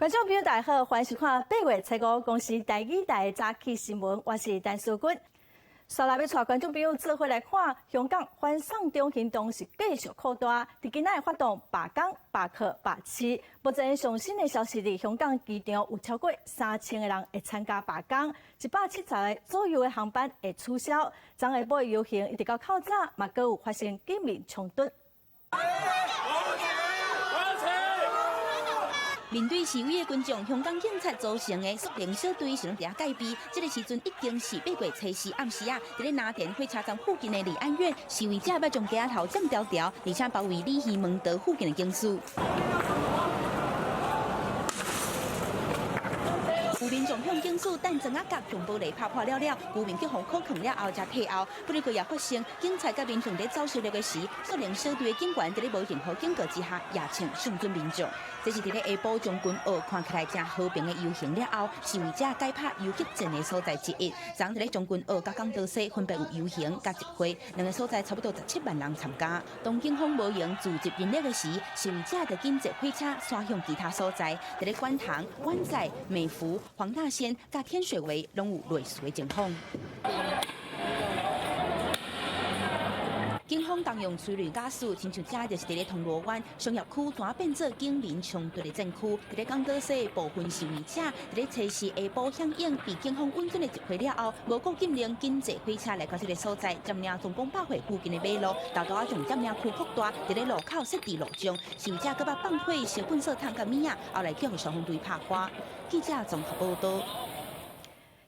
观众朋友大家好，欢迎收看8月7日公司第2台早起新闻，我是陈淑君。稍后要带观众朋友做伙来看，香港反送中行动是继续扩大，伫今仔发动罢工、罢课、罢市。目前上新的消息是，香港机场有超过3000个人会参加罢工，170个左右的航班会取消。昨下晡游行一直到口早，嘛阁有发生警民冲突。 面对示威的群众，香港警察组成的肃清小队是拢伫遐戒备。这个时阵已经是8月7日暗时啊，伫咧拿电火车站附近的离安苑，示威者要将街头占条条，而且包围李希门道附近的警署。 有民众向警署弹针啊甲中玻璃拍破了，居民去防扣扛了后才退后。不过也发生警察甲民众在走小路的时，肃清小队的警员在咧无任何警告之下，夜请上尊民众。这是伫咧下晡将军澳看起来正和平的游行了后，示威者改拍游击战的所在之一。昨伫咧将军澳甲港岛西分别有游行甲集会，两个所在差不多17万人参加。当警方无用组织人力的时，示威者就紧坐火车驶向其他所在，伫咧观塘、湾仔、美孚、黄大仙、甲天水围拢有类似的情况。 警方动用催泪假术，亲像遮就是伫咧铜锣湾商业区转变做警民冲突的战区。伫咧港岛西部分示威者伫咧测试下晡响应被警方稳准的集会了后，无顾禁令，紧坐火车来到这个所在，占领总统百货附近的马路，大大将占领区扩大，伫咧路口设置路障。示威者搁把放火、烧粪扫桶甲米啊，后来向消防队拍花。记者综合报道。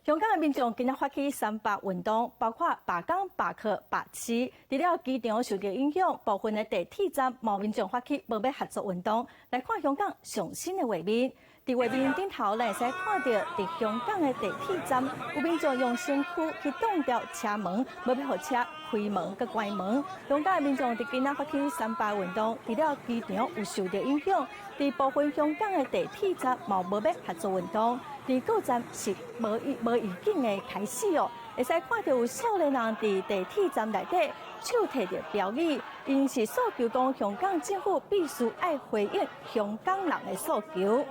香港的民众今日发起3罢运动，包括罢工、罢课、罢市。除了机场受到影响，部分的地铁站毛民众发起无要合作运动。来看香港上新的画面，伫画面顶头，咱会使看到伫香港的地铁站，有民众用身躯去挡掉车门，无要互车开门佮关门。香港的民众伫今仔发起3罢运动，除了机场有受到影响，伫部分香港的地铁站嘛无要合作运动。 伫各站是无预警的开始哦，会使看到有少年人伫地铁站内底手提着标语，因是诉求讲香港政府必须爱回应香港人的诉求。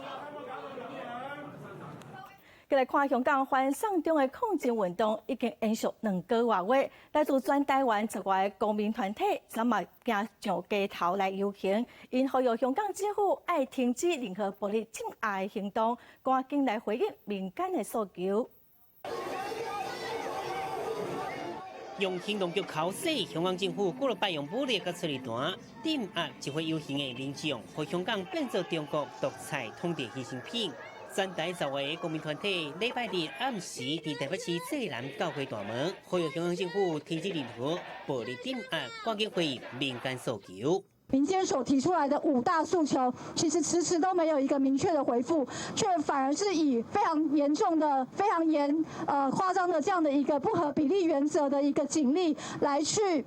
再来看香港反送中的抗争运动已经延续2个月，来自全台湾10外的公民团体，昨嘛行上街头来游行，因呼吁香港政府爱停止任何暴力镇压的行动，赶紧来回应民间的诉求。 用行动剧考试，香港政府过了摆用武力和催泪弹镇压集会游行的民众，和香港变做中国独裁统治牺牲品。全台10位公民团体礼拜日暗时伫台北市济南教会大门，呼吁香港政府停止任何暴力镇压，赶紧回应民间诉求。 民间所提出来的5大诉求，其实迟迟都没有一个明确的回复，却反而是以非常严重的、非常夸张的这样的一个不合比例原则的一个警力来去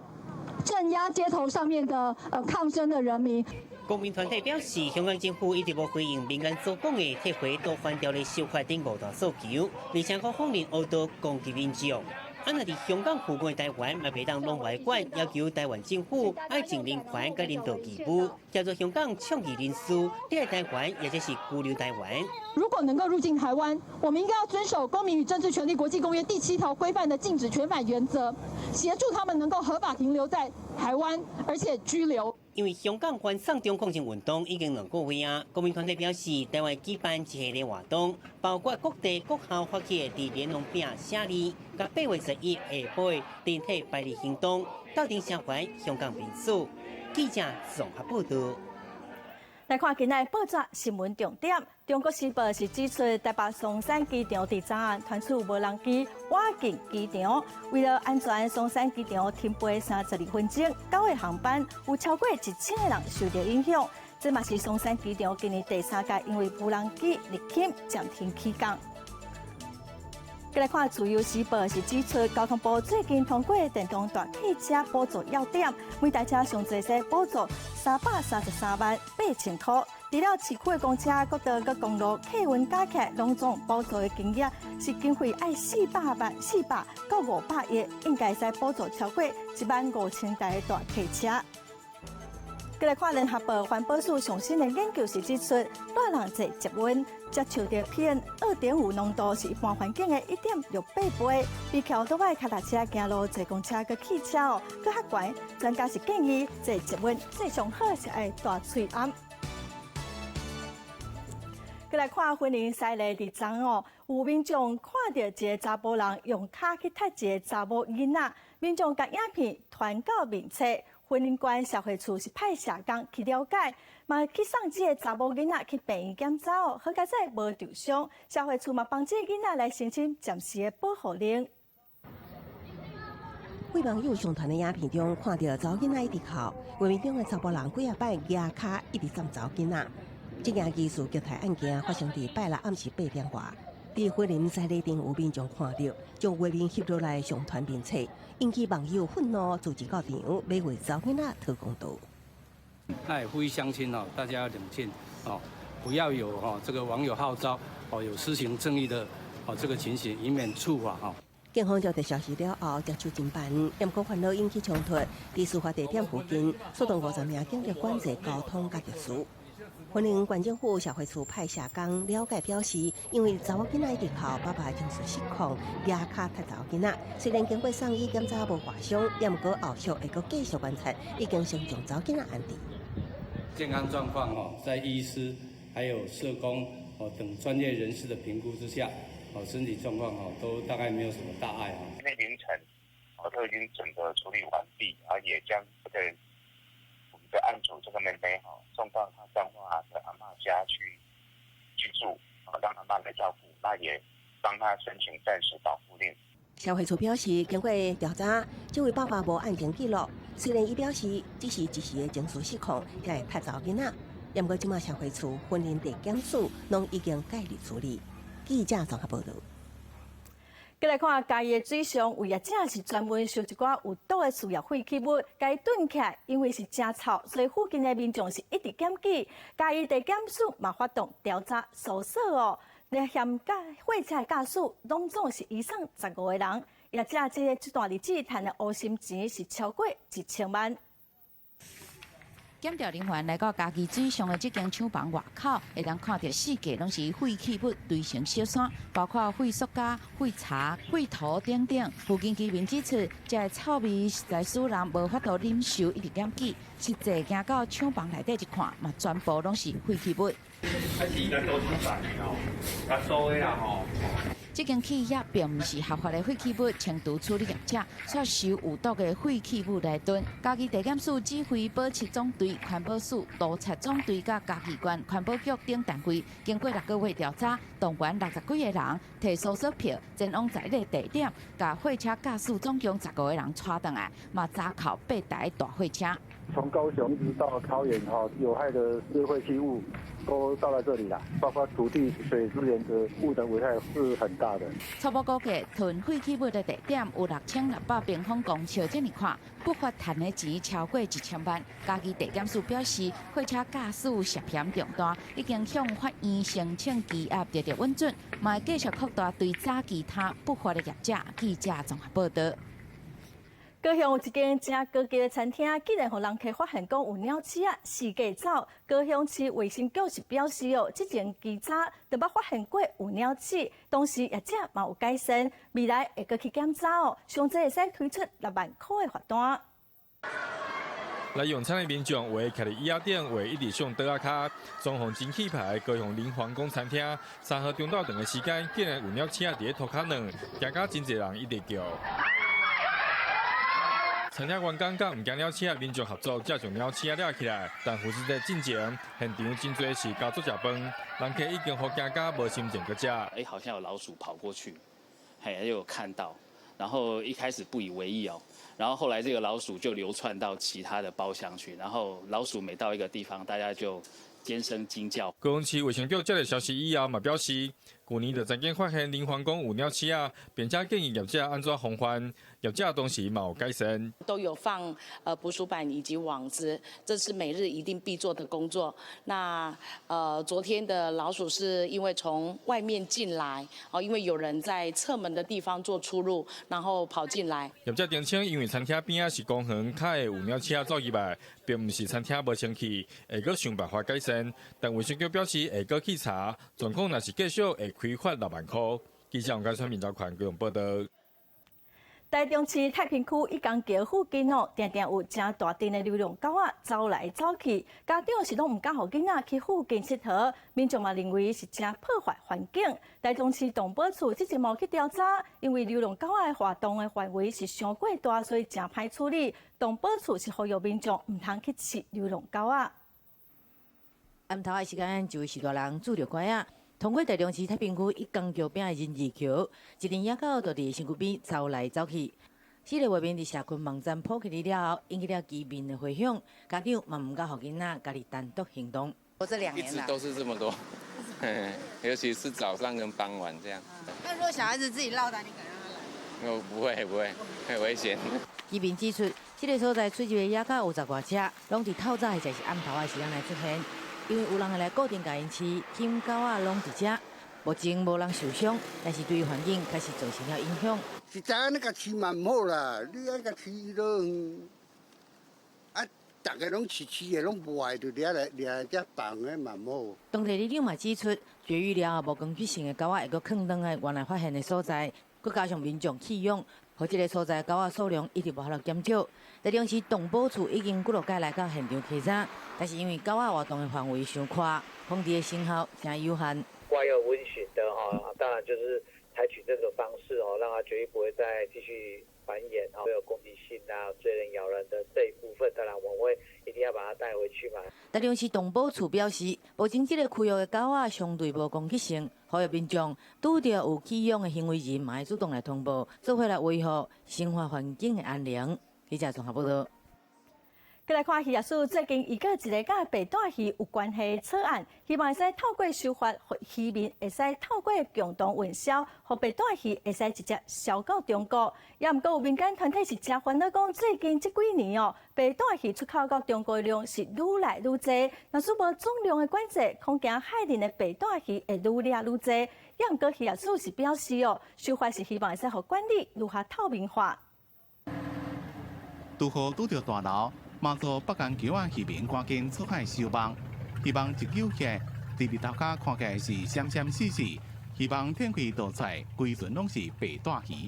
镇压街头上面的抗争的人民。 公民团体表示，香港政府一直无回应民间所讲的撤回多番条例修法等5大诉求，而且可放任恶毒攻击民众。啊，那伫香港附近的台湾，也袂当拢外管，要求台湾政府爱尽人权甲领导义务，叫做香港倡议人士离开台湾，也就是居留台湾。如果能够入境台湾，我们应该要遵守《公民与政治权利国际公约》第7条规范的禁止遣返原则，协助他们能够合法停留在台湾，而且居留。 因为香港反送中抗争运动已经2个月啊，公民团体表示，台湾举办一系列活动，包括各地各校发起的联络饼写字，甲8月11下晡电梯排列行动，到庭声援香港民主。记者综合报道。来看今日报纸新闻重点，《中国时报》是指出，台北松山机场伫昨暗传出无人机挖进机场，为了安全，松山机场停飞32分钟，9个航班有超过1000个人受到影响。这嘛是松山机场今年第3届因为无人机入侵暂停起工。 再来看《自由时报》是指出，交通部最近通过电动大汽车补助要点，每台车上最少补助3338000块。除了市区的公车、国道、佮公路客运加起来，拢总补助的金额是经费爱400到500亿，应该使补助超过15000台的大汽车。再来看联合报环保署上新的研究是指出，大人侪接温，接触到 PM2.5 浓度是一般环境的1.68倍，比桥倒外脚踏车行路、坐公车、佮汽车佮较悬。专家是建议，坐接温最上好是爱大喙暗。再来看婚姻犀利伫昨哦，有民众看到一个查甫人用脚去踢一个查某囡仔，民众将影片传到面册。婚姻关社会处是派社工去了解，嘛去送这个查某囡仔去病院检查哦，好佳在无受伤。社会处嘛帮这个囡仔来申请暂时的保护令。为网友上传的影片中，看到查某囡仔一直哭，画面中的查甫人几啊摆举脚一直撞查某囡仔。这件疑似虐待案件发生伫拜六暗时8点外。伫婚姻犀利顶有民众看到，将画面翕落来上传并册，引起网友愤怒，自己到场要为查某囡仔讨公道。那也呼吁乡亲大家要冷静不要有这个网友号召有施行正义的这个情形，以免触法警方接到消息了后，接手侦办，但过烦恼引起冲突，伫事发地点附近，出动50名警力管制交通甲律师。婚姻关政府社会处派社工了解表示，因为查某囡仔一直哭，爸爸情绪失控，举脚踢查某囡仔。虽然经过送医检查无外伤，也毋过后续会阁继续观察，已经先将查某囡仔安置。健康状况在医师还有社工等专业人士的评估之下，身体状况都大概没有什么大碍今天凌晨都已经整个处理完毕，也将这个我们的案主这个妹妹送到她彰化的阿嬷家去住，让阿嬷来照顾，那也帮她申请暂时保护令。社会处表示，经过调查，这位爸爸无案情记录。虽然伊表示只是一时的情绪失控，才会踢查某囡仔，不过即马社会处婚姻地检署拢已经介入处理。记者综合报道。再来看嘉义的水上有业者是专门收一寡有毒的塑料废弃物，该囤起来，因为是真臭，所以附近的民众是一直检举。嘉义地检署嘛发动调查搜索哦，连嫌货车的驾驶拢总是以上15个人，业者这段日子赚的乌心钱是超过1000万。检调人员来到嘉义水上的这间厂房外口，会当看到四界拢是废弃物堆成小山，包括废塑胶、废茶、废土等等。附近居民指出，这个臭味实在使人无法度忍受，一直检举。实际行到厂房内底一看，嘛全部拢是废弃物。这间企业并不是合法的废弃物清除处理业者，却收有毒的废弃物来囤。嘉义地检署指挥保7总队、环保署、督察总队、甲嘉义县环保局等单位，经过6个月调查，动员60几个人，提搜索票，前往在地地点，甲货车驾驶总共15个人带回来，嘛查扣8台大货车。从高雄一直到桃园有害的废弃物都到了这里了，包括土地、水资源的物的危害是很大的。初步估计，囤废弃物的地点有6600平方公尺这么宽，不法赚的钱超过1000万。嘉义地检署表示，货车驾驶涉嫌重大，已经向法院申请羁押，得到稳准，嘛会继续扩大对查其他不法的业者。记者综合报道。高雄有一间正高级的餐厅，竟然让人客发现讲有鸟鼠啊四界走。高雄市卫生局是表示哦，之前记者就捌发现过有鸟鼠，当时业者嘛有改善，未来会阁去检查哦，上最会使推出6万块的罚单。来用餐的民众为徛伫椅仔顶，为一直上桌仔骹，装潢真气派的高雄林皇宫餐厅，3号中昼长的时间，竟然有鸟鼠伫咧涂骹软，惊到真侪人一直叫。餐厅员工甲唔惊鸟鼠，民众合作才将鸟鼠抓起来。但护士在进前，现场真侪是家族食饭，人客已经好惊到无心情去食。好像有老鼠跑过去，又有看到，然后一开始不以为意哦，然后后来这个老鼠就流窜到其他的包厢去，然后老鼠每到一个地方，大家就尖声惊叫。高雄市卫生局接到消息以后，嘛表示，去年就曾经发现林皇宫有鸟鼠啊，并且建议业者安怎防范，业者当时嘛有改善。都有放捕鼠板以及网子，这是每日一定必做的工作。那昨天的老鼠是因为从外面进来，因为有人在侧门的地方做出入，然后跑进来。业者澄清，因为餐厅边仔是公园，较会有鸟鼠走入来，并不是餐厅无生气，会阁想办法改善。但卫生局表示会阁去查，状况若是继续会开罚6万块。记者王家川、民兆权共同报道。台中市太平区一江桥附近常常有真大阵的流浪狗仔走来走去，家长是拢唔敢互囡仔去附近佚佗，民众嘛认为是真破坏环境。台中市动保处即日无去调查，因为流浪狗仔活动的范围是伤过大，所以真歹处理。动保处是呼吁民众唔通去饲流浪狗仔。暗头的时间，就有许多人拄着拐仔。通过台中市太平区一江桥边的人字桥，一阵野狗就伫身躯边走来走去。4个画面伫社群网站普及了后，引起了居民的回响。家长嘛唔敢互囡仔家己单独行动。我这2年一直都是这么多，尤其是早上跟傍晚这样。那如果小孩子自己落单，你敢让他来？我不会，很危险。居民指出，这个所在出入的野狗有10多只，拢伫透早或者是暗头的时间来出现。因为有人会来固定家因饲，牵狗仔拢伫遮，目前无人受伤，但是对环境开始造成了影响。是知影你甲饲嘛唔好啦，你爱甲饲都，大家拢饲的拢无爱，就掠只放的嘛唔好。当地里长嘛指出，绝育了后无公平性的狗仔会阁放倒来原来发现的所在，佮加上民众弃养，和这个所在狗仔数量一直无法度减少。台中市动保处已经几落届来到现场稽查，但是因为狗仔活动的范围伤宽，防治的成效真有限。挂有温驯的当然就是采取这种方式让它绝育不会再继续繁衍会有攻击性追人咬人的这一部分，当然我们会一定要把它带回去嘛。台中市动保处表示，目前这个区域的狗仔相对无攻击性，呼吁民众拄到有弃养的行为时，嘛要主动来通报，做伙来维护生活环境的安宁。记者综合报道。再来看，渔业署最近一个甲白带鱼有关系的草案，希望会使透过修法，渔民会使透过共同运销，互白带鱼会使直接销到中国。也毋过有民间团体是真烦恼，讲最近这几年白带鱼出口到中国的量是愈来愈多，若是无总量的管制，恐惊海里的白带鱼会愈掠愈多。也毋过渔业署是表示修法是希望会使互管理如何透明化。拄好拄着大楼。马祖北江桥啊，渔民赶紧出海收网，希望一揪起来，伫日头下看起来是闪闪细细，希望天气倒出来，规船拢是白带鱼。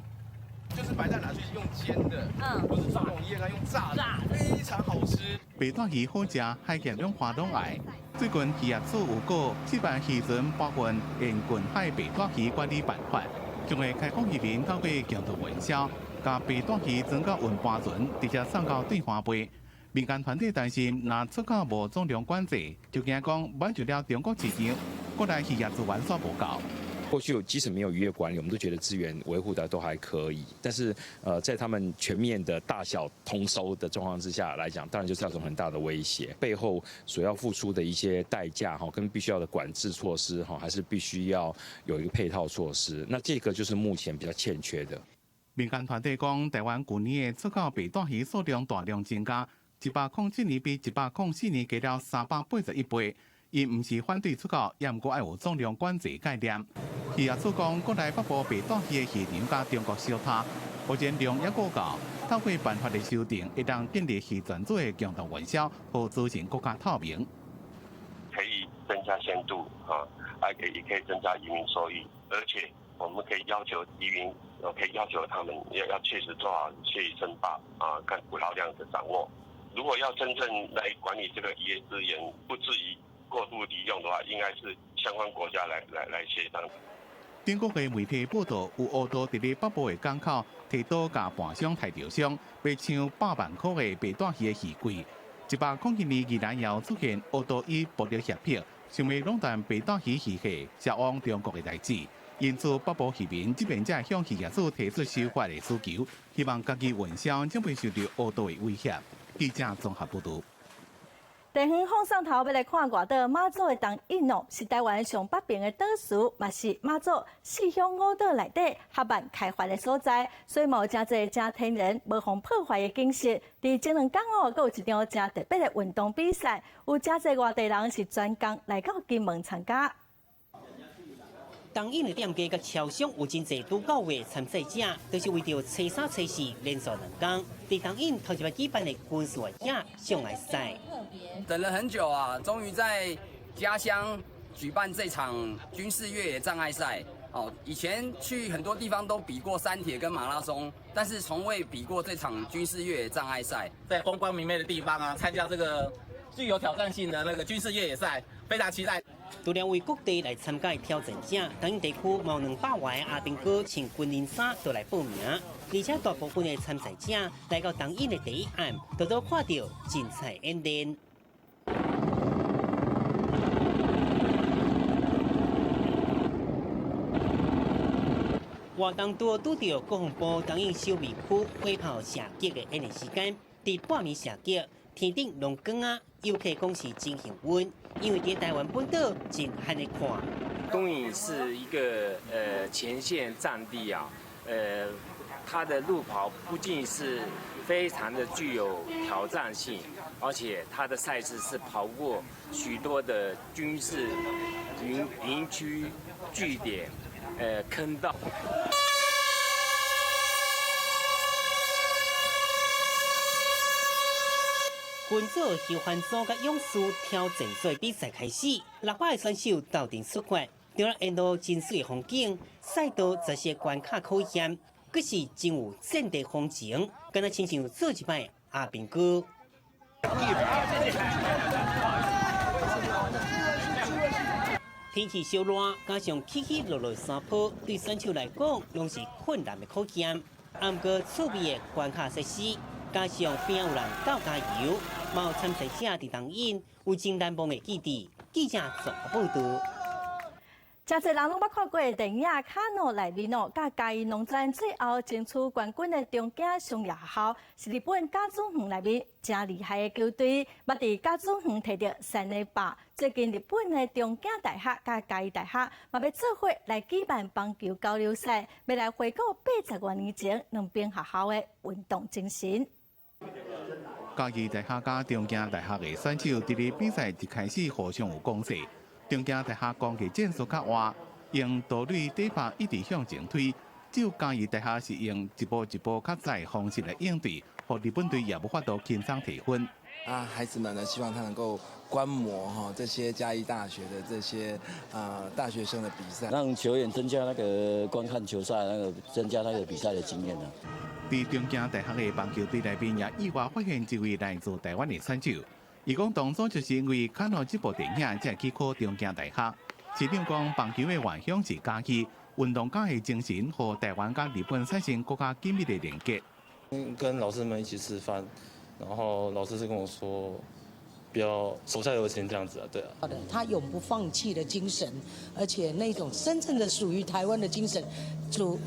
就是白带拿去用煎的，不是抓龙叶啊，用炸的，非常好吃。白带鱼好食，海鲜两花拢爱。最近渔业署有个举办渔船部分沿近海白带鱼管理办法，将会开放渔民透过共同运销，把白带鱼装到运搬船，直接送到对方杯。民间团体担心，若出口无总量管制，就惊讲满足了中国市场，国内渔业资源所不够。过去即使没有渔业管理，我们都觉得资源维护的都还可以。但是在他们全面的大小通收的状况之下来讲，当然就造成很大的威胁。背后所要付出的一些代价跟必须要的管制措施还是必须要有一个配套措施。那这个就是目前比较欠缺的。民间团体讲，台湾去年的出口白带鱼数量大量增加。107年比104年加了381倍，因唔是反对出口，也毋过爱有总量管制概念。渔业署讲，国内北部白带鱼的渔场甲中国相差，目前量也过高，透过办法的修订，会当建立渔船组的共同运销，和资讯更加透明。可以增加鲜度也可以增加渔民收益，而且我们可以要求渔民，可以要求他们要确实做好协议申报看捕捞量的掌握。如果要真正来管理这个渔业资源，不至于过度利用的话，应该是相关国家来协商。中国的媒体报道，有乌道伫咧北部的港口提刀甲盘商抬钓商，卖上100万块的白带鱼的鱼柜。101年宜兰也出现乌道以捕捞协票，想要垄断白带鱼鱼货销往中国的代志。因此，北部渔民这边才向渔业署提出修法的需求，希望家己运销将袂受到乌道的威胁。记者综合报道。地方放上头要来看外岛马祖的东引哦，是台湾上北边的岛屿，嘛是马祖四乡五岛内底较慢开发的所在，所以有真侪真天然、无防破坏的景色。伫前2天哦，阁有一场真特别的运动比赛，有真侪外地人是专工来到金门参加。东引的店家甲超商有真侪拄到位参赛者，都是为着初三、初四连续2天，伫东引头一摆举办的军事活动上来赛。等了很久啊，终于在家乡举办这场军事越野障碍赛。哦，以前去很多地方都比过三铁跟马拉松，但是从未比过这场军事越野障碍赛。在风光明媚的地方啊，参加这个具有挑战性的那个军事越野赛，非常期待。除了为各地来参加的挑战者，东引地区有200外的阿兵哥穿军人衫都来报名，而且大部分的参赛者来到东引的第一暗，都看到精彩演练。活动拄到国防部东引守备区火炮射击的演练时间，伫半暝射击，天顶龙光啊，游客讲是真幸运，因为伫台湾本岛真罕的看。东引是一个前线战地啊，它的路跑不仅是非常的具有挑战性，而且它的赛事是跑过许多的军事营区据点。坑道。分组、休闲组甲勇士挑战赛比赛开始，6位选手斗阵出发，除了沿路真水的风景，赛道则是关卡考验，佫是真有战地风情，敢若亲像做一摆阿兵哥。天气稍热，加上起起落落山坡，对选手来讲，拢是困难的考验。不过趣味的关卡设施，加上边有人到加油，嘛有参赛者伫东引有真难忘的记忆。记者综合报道。真侪人拢捌看过电影《卡诺内面哦》，甲嘉义农战最后争取冠军的中景商业学校，是日本甲子园内面真厉害的球队。捌伫甲子园摕到3个霸。最近日本的中景大学甲嘉义大学嘛要做伙来举办棒球交流赛，要来回顾80多年前两边学校的运动精神。嘉义大学甲中景大学的选手伫咧比赛一开始互相有攻势。中景大学攻击战术较活，用道垒底拍一直向前推，只有嘉义大学是用一步一步较窄方式来应对，互日本队也无法度轻松提分。孩子们呢，希望他能够观摩这些嘉义大学的这些大学生的比赛，让球员增加那个观看球赛增加那个比赛的经验呢。伫中景大学的棒球队内面也意外发现一位来自台湾的选手。伊讲当初就是因为看到这部电影，才去考中景大学。市长讲棒球的原乡是嘉义，运动家的精神和台湾甲日本产生更加紧密的连结。跟老师们一起吃饭，然后老师是跟我说，不要手下留情这样子啊，对啊。他永不放弃的精神，而且那种真正的属于台湾的精神，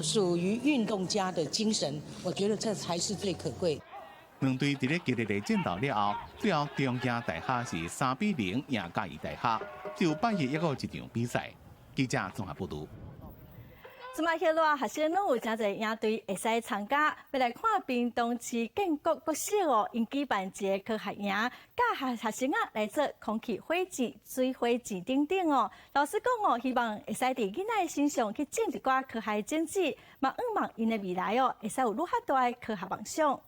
属于运动家的精神，我觉得这才是最可贵。两队伫咧激烈的战斗了后，最后中景大学是3-0赢嘉义大学，只有8月还有一场比赛。记者综合报道。即摆迄落学生拢有真侪营队会使参加，要来看屏东市建国国小哦，因举办一个科学营，教学生来做空气火箭、水火箭等等哦。老师讲哦，希望会使伫囡仔身上去种一寡科学种子，嘛望因的未来哦，会使有愈较大的科学梦想。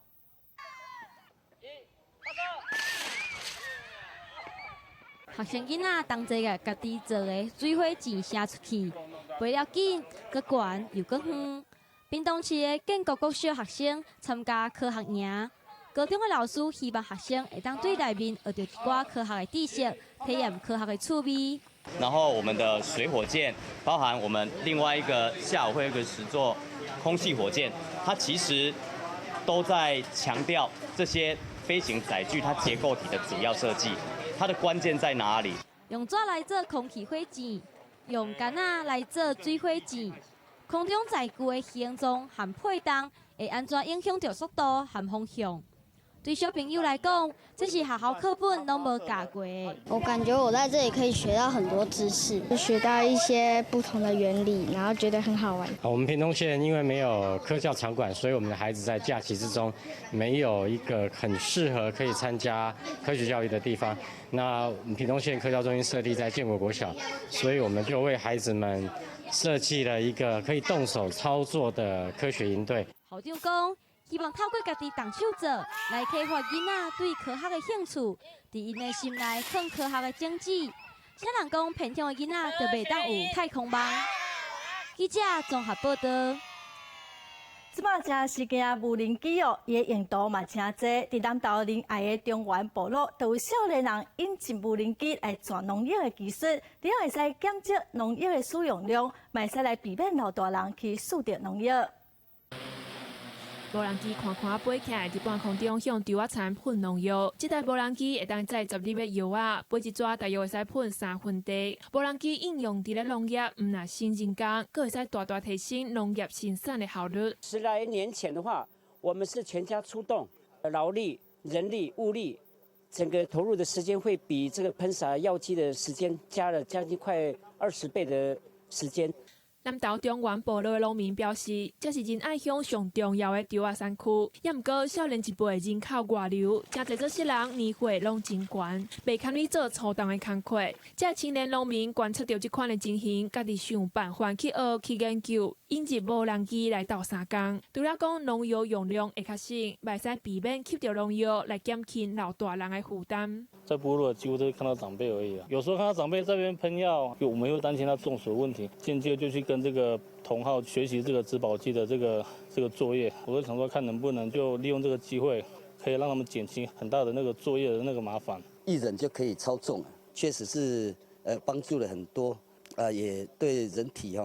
学生囡仔同齐个家己做个水火箭射出去，飞了紧，搁悬又搁远。屏东市的建国国小学生参加科学营，高中的老师希望学生会当对内面学到一寡科学的知识，体验科学的趣味。然后我们的水火箭，包含我们另外一个下午会有个实作空气火箭，它其实都在强调这些飞行载具它结构体的主要设计。它的关键在哪里？用纸来做空气火箭，用杆仔来做水火箭。空中载具的形状和配动会安怎影响到速度和方向？对小朋友来讲，这是学校课本都无教过的。我感觉我在这里可以学到很多知识，学到一些不同的原理，然后觉得很好玩。我们屏东县因为没有科教场馆，所以我们的孩子在假期之中没有一个很适合可以参加科学教育的地方。那我们屏东县科教中心设立在建国国小，所以我们就为孩子们设计了一个可以动手操作的科学营队。校长讲，希望透过家己动手做，来启发囡仔对科学的兴趣，在因的心内放科学的种子。啥人讲偏乡的囡仔就袂当有太空梦？记者综合报道。即马正时间无人机哦，伊的用途嘛真侪。伫南投仁爱的中原部落，就有少年人引进无人机来转农业的技术，了会使减少农业的使用量，嘛会使来避免老大人去输着农药。无人机看飞起来，伫半空中向稻仔田喷农药。这台无人机会当载12粒药啊，飞一抓大约会使喷3分地。无人机应用伫咧农业，唔那省人工，佫会使大大提升农业生产的效率。10来年前的话，我们是全家出动，劳力、人力、物力，整个投入的时间会比这个喷洒药剂的时间加了将近快20倍的时间。南投中原部落的农民表示，这是仁爱乡上重要的稻仔山区，也毋过少年一辈人口外流，真侪做事人年岁拢真悬，袂堪去做粗重的工课。这青年农民观察到这款的情形，家己想办法去学去研究，引入无人机来斗相共。除了讲农药用量会较省，袂使避免吸着农药来减轻老大人的负担。在部落几乎都是看到长辈而已啊，有时候看到长辈这边喷药，我们又担心他中暑的问题，间接就去跟这个同好学习这个植保机的这个作业。我就想说，看能不能就利用这个机会，可以让他们减轻很大的那个作业的那个麻烦。一人就可以操纵，确实是帮助了很多，也对人体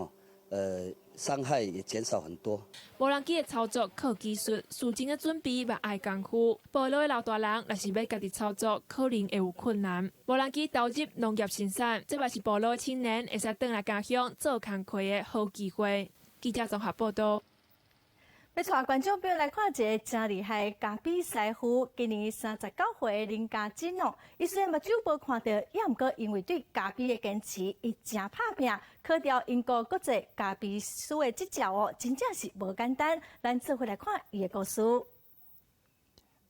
伤害也减少很多。无人机的操作靠技术，事前的准备嘛爱功夫。部落的老大人若是要家己操作，可能会有困难。无人机投入农业生产，这嘛是部落的青年会使回来家乡做工课的好机会。记者综合报道。要带观众朋友来看一个真厉害的咖啡师傅，今年39岁的林家珍哦，伊虽然目睭无看到，也毋过因为对咖啡的坚持，伊真拍拼，考调英国国际咖啡师的执照哦，真正是无简单。咱做回来看伊的故事。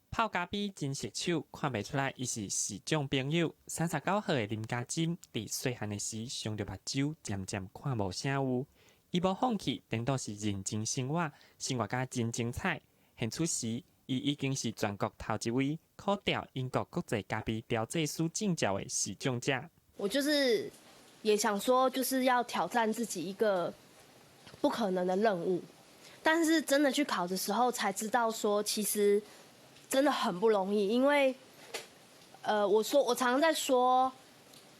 泡咖啡真熟手，看袂出来伊是视障朋友。39岁的林家珍，伫细汉的时伤着目睭，渐渐看无啥有。伊无放弃，顶多是认真生活，生活甲真精彩。现此时，伊已经是全国头一位考调英国国际咖啡调制师证照的视障者。我就是也想说，就是要挑战自己一个不可能的任务，但是真的去考的时候才知道说，其实真的很不容易。因为，我常常在说，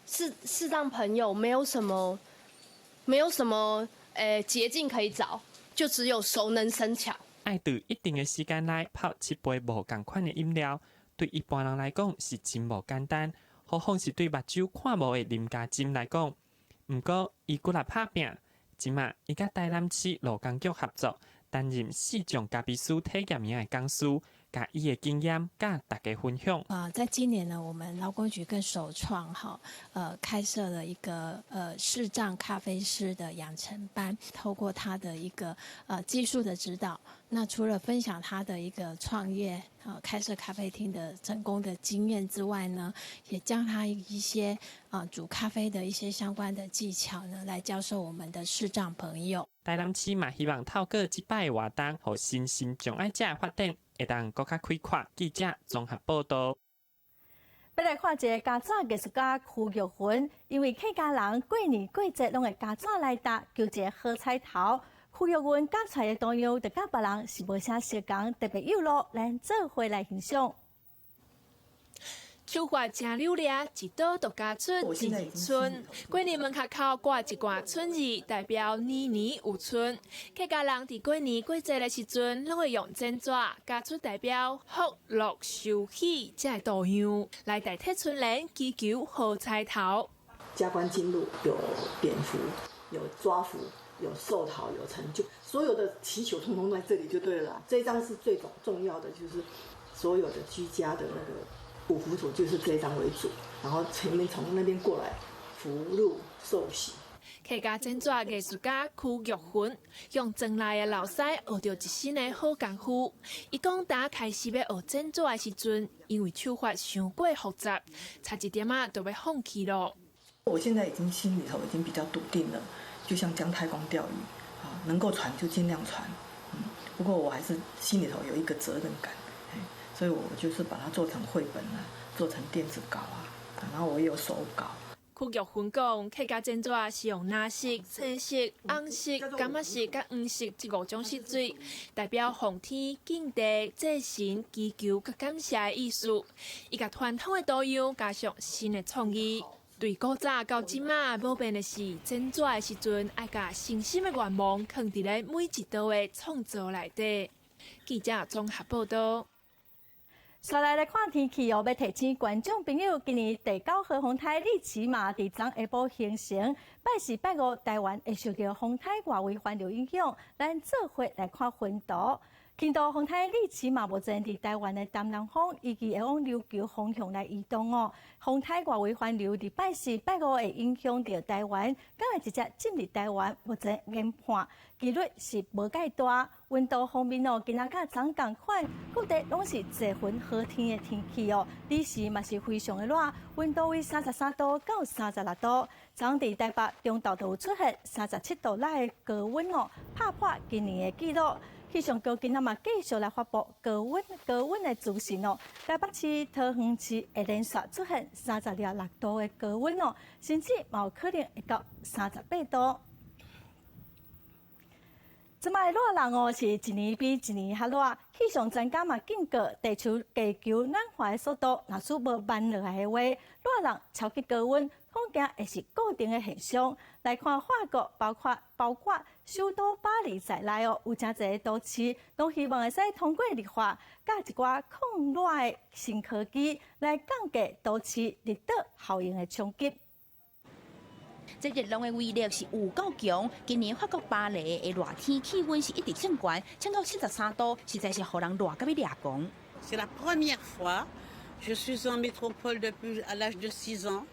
视障朋友没有什么捷径可以找，就只有熟能生巧。爱伫一定的时间内泡7杯无同款的饮料，对一般人来讲是真无简单。何况是对目睭看无的林家珍来讲，毋过伊骨力拍拼，即马伊甲台南市劳工局合作，担任视障咖啡师体验营的讲师。把伊的经验甲大家分享。在今年呢，我们劳工局更首创开设了一个视障咖啡师的养成班，透过他的一个技术的指导，那除了分享他的一个创业开设咖啡厅的成功的经验之外呢，也将他一些煮咖啡的一些相关的技巧呢，来教授我们的视障朋友。台南市嘛，希望透过这摆的活动，互身心障碍者发展。会当更加开阔。记者综合报道。要来看一个家早艺术家邱玉云，因为客家人过年过节拢会家早来搭，求一个好彩头。邱玉云教出的动样，就甲别人是无啥相共，特别有路，咱做伙来欣赏。手法真溜利，一刀独家出一年春。过年门口口挂一挂春字，代表年年有春。客家人伫过年过节的时阵，拢会用剪纸加出代表福禄寿喜这个图样，来代替春联，祈求好彩头。加官进禄，有蝙蝠，有抓福，有寿桃，有成就，所有的祈求通通在这里就对了啦。这一张是最重要的，就是所有的居家的那个五福组就是这一张为主，然后前面从那边过来福禄寿喜。客家剪纸艺术家曲玉芬用庄内的老师学到一身的好功夫。伊讲，打开始要学剪纸的时阵，因为手法伤过复杂，差一点就要放弃了。我现在已经心里头已经比较笃定了，就像姜太公钓鱼，能够传就尽量传。不过我还是心里头有一个责任感，所以我就是把它做成绘本啊，做成电子稿啊，然后我也有手稿。曲玉芬讲，客家剪纸是用蓝色、青色、红色、柑仔色、甲黄色这5种色水，代表皇天、敬地、祭神、祈求、甲感谢的意思。伊甲传统的多样加上新的创意。对古早到今仔无变的是，剪纸的时阵爱甲诚心的愿望藏伫咧每一道的创作内底。记者综合报道。再来看天气哦，要提醒观众朋友，今年第9号风台利奇马伫昨下晡形成，拜4、拜5台湾会受到风台外围环流影响，咱做伙来看温度。见到风台利奇马目前伫台湾的东南方，预计会往琉球方向来移动哦。风台外围环流伫拜4、拜5会影响到台湾，敢会直接进入台湾，目前研判几率是无介大。温度方面哦，今仔甲昨同款，各地拢是侪份好天的天气哦。日时嘛是非常的热，温度为33度到36度。昨伫台北中昼就有出现37度内的高温哦，打破今年的纪录。气象局今仔嘛继续来发布高温的资讯哦。台北市、桃园市会连续出现36度的高温哦，甚至嘛有可能会到38度。即摆热浪哦，是一年比一年较热。气象专家嘛警告，地球暖化的速度若是无慢落来的话，热浪超级高温，恐惊会是固定的现象。来看法国，包括首都巴黎在内哦，有真侪都市都希望会使通过立法，甲一寡抗热的新科技来降低都市热岛效应的冲击。这热浪的威力是有够强，今年法国巴黎的热天气温是一直升高，升到73度，实在是让人热到要裂光。C'est la première fois, je suis en métropole depuis à l'âge de 6 ans.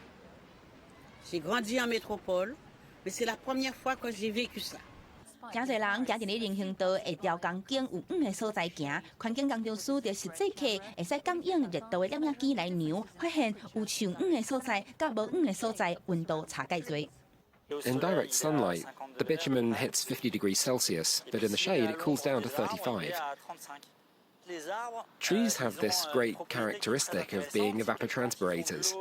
J'ai grandi en métropole, mais c'est la première fois que j'ai vécu ça. 真侪人行伫咧人行道会条钢筋有黄的所在行，环境工程师就实际客会使感应热度的摄影机来量，发现有像黄的所在，甲无黄的所在温度差介侪。In direct sunlight, the bitumen hits 50 degrees Celsius, but in the shade it cools down to 35. Trees have this great characteristic of being evapotranspirators.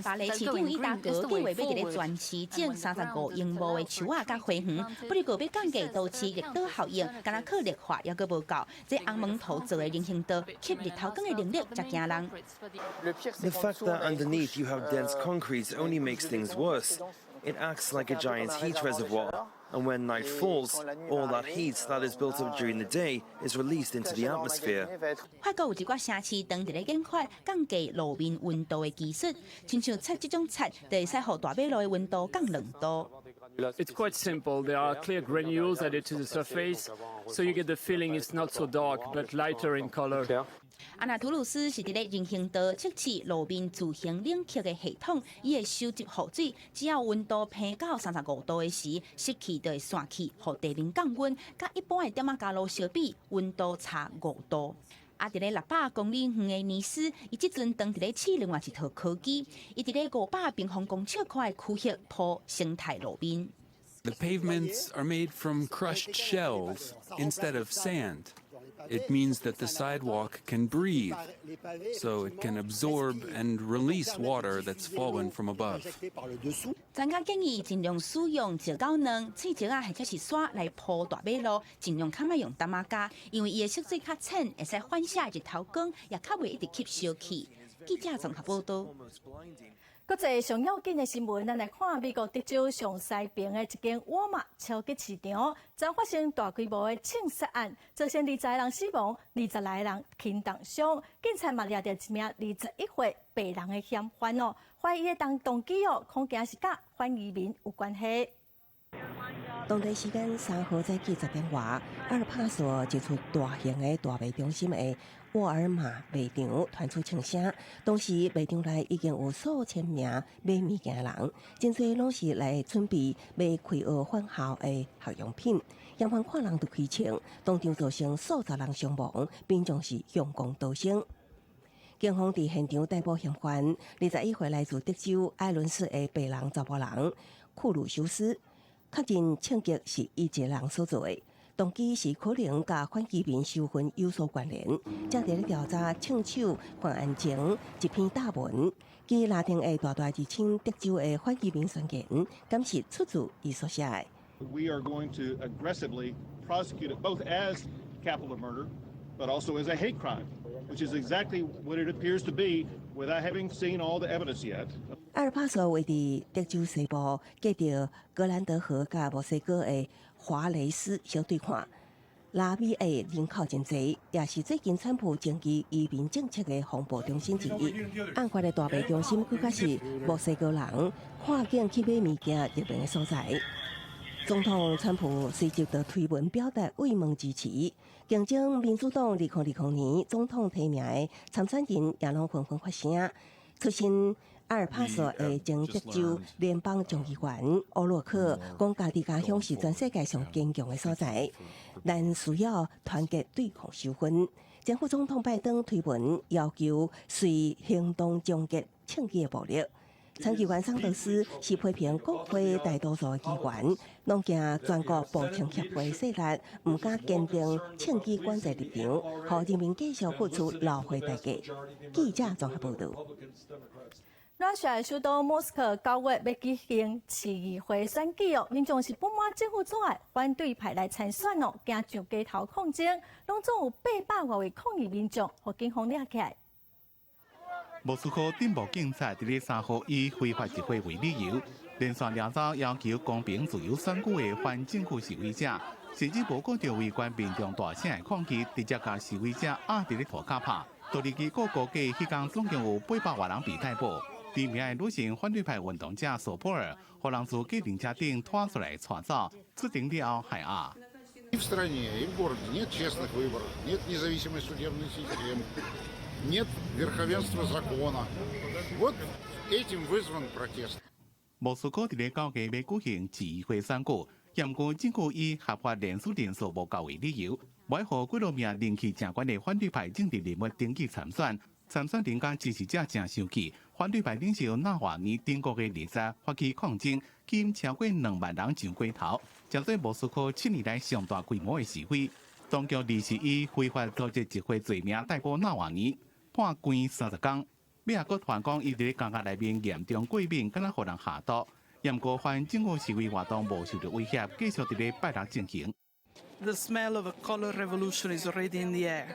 巴黎市长伊达格计划要伫咧全市种35英亩的树仔甲花园，不过要降低都市热岛效应，敢若靠绿化还佫无够。这红门头做的人行道，吸日头光的能力才惊人。The fact that underneath you have dense concrete only makes things worse. It acts like a giant heat reservoir, and when night falls, all that heat that is built up during the day is released into the atmosphere. 法国有一寡城市当伫咧研发降低路面温度的技术，亲像漆这种漆，就会使互大马路的温度降2度。It's quite simple. There are clear granules added to the surface, so you get the feeling it's not so dark but lighter in color. 阿纳图鲁斯是伫咧人行道测试路面自行冷却的系统，伊会收集雨水，只要温度偏到35度的时，湿气就会散去，互地面降温，甲一般的点仔加路相比，温度差5度。啊，伫咧600公里远的尼斯，伊即阵当伫咧试另外一套科技，伊伫咧500平方公尺宽的区域铺生态路面。The pavements are made from crushed shells instead of sand. It means that the sidewalk can breathe, so it can absorb and release water that's fallen from above. 专家建议尽量使用石膏卵、砌石啊，或者是刷来铺大马路，尽量较莫用担仔架，因为伊的色水较浅，会使反射日头光，也较袂一直吸烧气。记者综合报道。国际上要紧的新闻，咱来看美国德州上西边的一间沃尔玛超级市场，昨发生大规模的枪杀案，造成20人死亡，20来人轻重伤。警察嘛抓到一名21岁白人的嫌犯哦，怀疑的动机哦，恐惊是甲反移民有关系。当地时间3号早起10点外，阿尔帕索一处大型的大卖中心的沃尔玛卖场传出枪声，当时卖场内已经有数千名买物件的人，真侪拢是来准备买开学返校的学用品。嫌犯看人就开枪，当场造成数十人伤亡，并将是向光逃生。警方伫现场逮捕嫌犯，21岁来自德州艾伦市的白人查甫人库鲁修斯。确认枪击是伊一个人所做的，动机是可能甲反基民纠纷有所关联。正伫咧调查枪手犯案前一篇大文，其拉丁的大字称德州的反基民宣言，敢是出自伊所写的。We are going to aggressively prosecute it both as capital murder, but also as a hate crime, which is exactly what it appears to be without having seen all the evidence yet. 阿尔帕索位伫德州西部，隔着格兰德河甲墨西哥的华雷斯小对看。拉米的人口真侪，也是最近川普经济移民政策的风暴中心之一。案发的大卖中心，更加是墨西哥人跨境去买物件热门的所在。总统川普随即就推文表达慰问支持，竞争民主党2020年总统提名的参选人也拢纷纷发声。出身阿尔帕索的前德州联邦众议员欧洛克讲，家己家乡是全世界上坚强的所在，但需要团结对抗纠纷。前副总统拜登推文要求随行动终结枪击的暴力。参议员桑德斯是批评国会大多数的议员，拢惊全国步枪协会势力，唔敢坚定枪击管制立场，让人民继续付出劳费代价。记者综合报道。러시아首都莫斯科9月要举行市议会选举哦，民众是不满政府阻碍反对派来参选哦，惊上街头抗争，拢总有800多位抗议民众和警方抓起来。莫斯科顶部警察伫咧3号以非法集会为理由，连续两早要求公平自由选举的反政府示威者，甚至无顾着围观民众大声的抗议，直接甲示威者压伫咧涂骹拍。到日记估计，迄天总共有800多人被逮捕。知名的女性反对派运动者索普尔，互人自计程车顶拖出来带走，出庭了后害压。В стране и в городе нет честных выборов, нет независимой судебной системы, нет верховенства закона. Вот этим вызван протест. 莫斯科伫咧9月要举行市议会选举，嫌过政府以合法连署人数无够为理由，袂互几多名人气正悬的反对派政治人物登记参选。参选人甲支持者正生气，反对派领袖纳瓦尼顶个月20日发起抗争，吸引超过2万人上街头，成做莫斯科7年来上大规模的示威。当局2日以非法组织集会罪名逮捕纳瓦尼，判关30天。尾也搁传讲伊伫咧监狱内面严重过敏，敢若互人下毒。严过反政府示威活动无受到威胁，继续伫咧拜六进行。The smell of a color revolution is already in the air.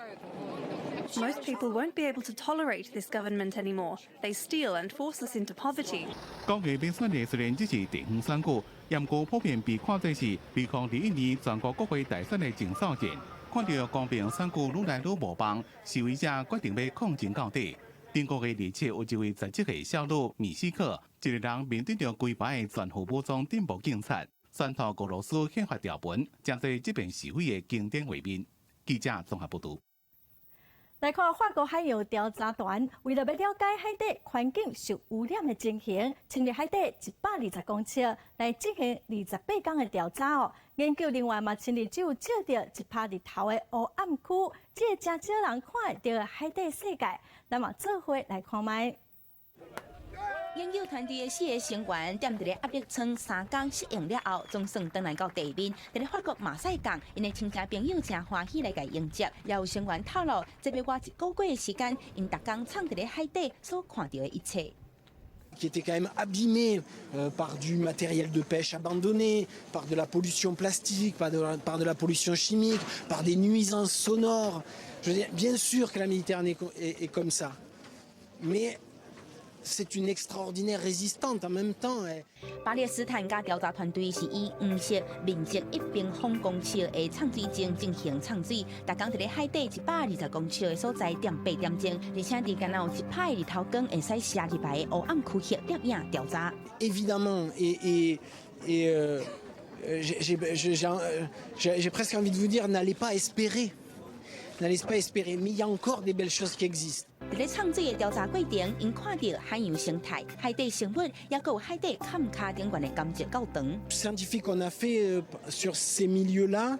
Most people won't be able to tolerate this government anymore. They steal and force us into poverty. 9月民选的虽然只是地方选举，严过普遍被看作是2021年全国国会大选的前哨战。看到公平选举愈来愈无望，示威者决定要抗争到底。顶个月27有一位17岁少女米西克，一个人面对着规排的全副武装顶部警察，宣读俄罗斯宪法条文，将在这边示威的经典画面。记者综合报道。来看法国海洋调查团为了要了解海底环境受污染的情形，深入海底120公尺来进行28天的调查哦。研究人员嘛，深入只有照到一拍日头的黑暗区，只会真少人看得到海底世界。咱嘛做伙来看卖。研究团队的4个成员踮伫咧压力舱3天适应了后，总算回来到地面。伫咧法国马赛港，因的亲戚朋友真欢喜来甲迎接。也有成员透露，这要花1个月的时间，因逐天藏伫咧海底所看到的一切。qui était quand même abîmé par du matériel de pêche abandonné, par de la pollution plastique, par de la pollution chimique, par des nuisances sonores. Je veux dire, bien sûr que la Méditerranée est comme ça, mais c'est une extraordinaire résistante en même temps. 巴勒斯坦甲调查团队是以黄色面积1平方公尺的畅水井进行畅水，逐天伫咧海底120公尺的所在点8点钟，而且伫敢若有一派日头光会使射入来的黑暗区域摄影调查。Évidemment, et j'ai presque envie de vous dire, n'allez pas espérer, mais il y a encore des belles choses qui existent. 伫咧创水的调查过程，因看到海洋生态、海底生物，也有海底坎卡顶悬的感觉较长。Scientifiques qu'on a fait sur ces milieux-là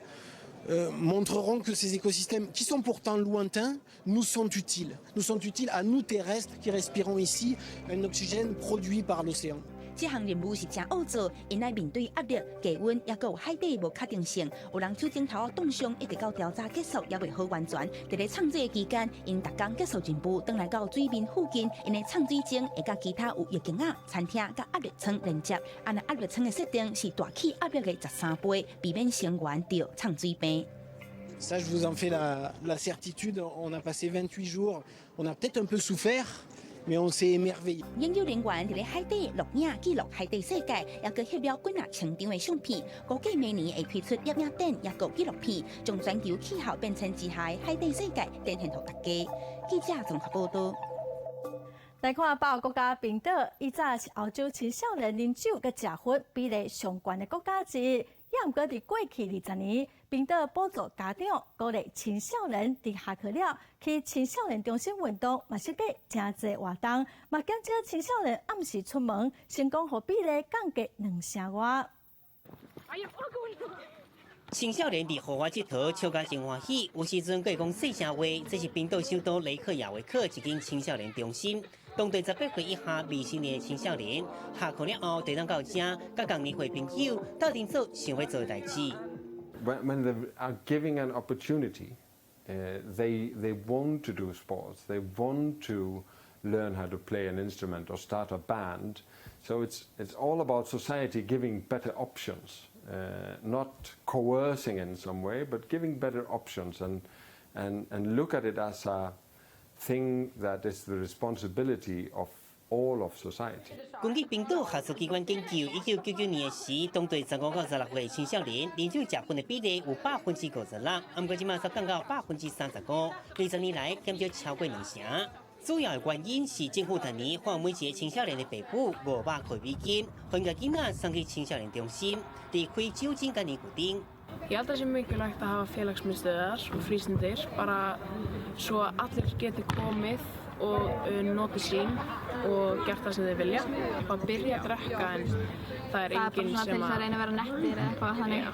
montreront que ces écosystèmes, qui sont pourtant lointains, nous sont utiles. Nous sont utiles à nous terrestres qui respirons ici un oxygène produit par l'océan. 这项任务是真恶做，因来面对压力、低温，也有海底无确定性。有人手镜头冻伤，一直到调查结束也未好完全。伫咧创水的期间，因逐工结束任务，转来到水面附近，因的创水井会甲其他有浴缸、餐厅、甲压力舱连接。按压力舱的设定是大气压力的13倍，避免成员着创水病。 Ça, je vous en fais la certitude. On a passé 28 jours. On a peut-être un peu souffert, mais on s'est émerveillé. 研究人员伫咧海底录影记录海底世界，也佮翕了几啊千张的相片。估计明年会推出摄影展，也佮纪录片，将全球气候变迁之下海底世界展现给大家。记者综合报道。来看北欧国家冰岛，以早是欧洲青少年啉酒佮食薰比例上悬的国家之一。也毋过伫过去20年，冰岛补助家长鼓励青少年伫下课了去青少年中心运动，嘛设计真侪活动，嘛减少青少年暗时出门，成功互比例降低2成外。青少年伫户外佚佗，笑甲真欢喜。有时阵佫会讲细声话，这是冰岛首都雷克雅维克一间青少年中心。当地18岁以下未成年的青少年下课了后，地当到这，甲共年会朋友斗阵做想要做的代志。When they are giving an opportunity, they want to do sports. They want to learn how to play an instrument or start a band. So it's all about society giving better options. Not coercing in some way, but giving better options and look at it as a thing that is the responsibility of all of society. 根据冰岛学术机关研究，1999年时，当地15到16岁青少年啉酒食薰的比例有56%，不过即马则降到35%， 20年来减少超过2成。主要的原因是政府昨年发每一个青少年的赔付500块美金，分个囡仔送去青少年中心，离开酒精甲尼古丁。Ég held að það sé mikilvægt að hafa félagsmiðstöðvar og frístundir bara svo að allir geti komið og notið sín og gert það sem þeir vilja. Að byrja að drekka en það er enginn sem að... Það er bara svona til þess að reyna að vera nettir eða eitthvað þannig.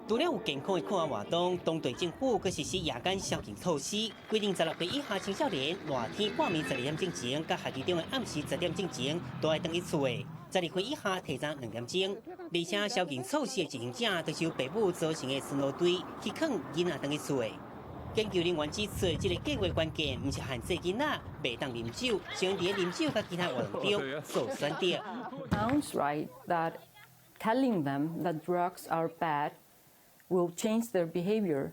除了有健康的课外活动，当地政府佮实施夜间宵禁措施，规定16岁以下青少年热天半暝12点钟前，甲夏季中的暗时10点钟前，都要回去厝的。12岁以下提早2点钟，而且宵禁措施的执行者都是由父母组成的巡逻队去劝囡仔回去厝的。研究人员指出，这个计划关键毋是限制囡仔袂当啉酒，是用伫啉酒甲其他活动中做选择。Sounds right that telling them that drugs are bad will change their behavior,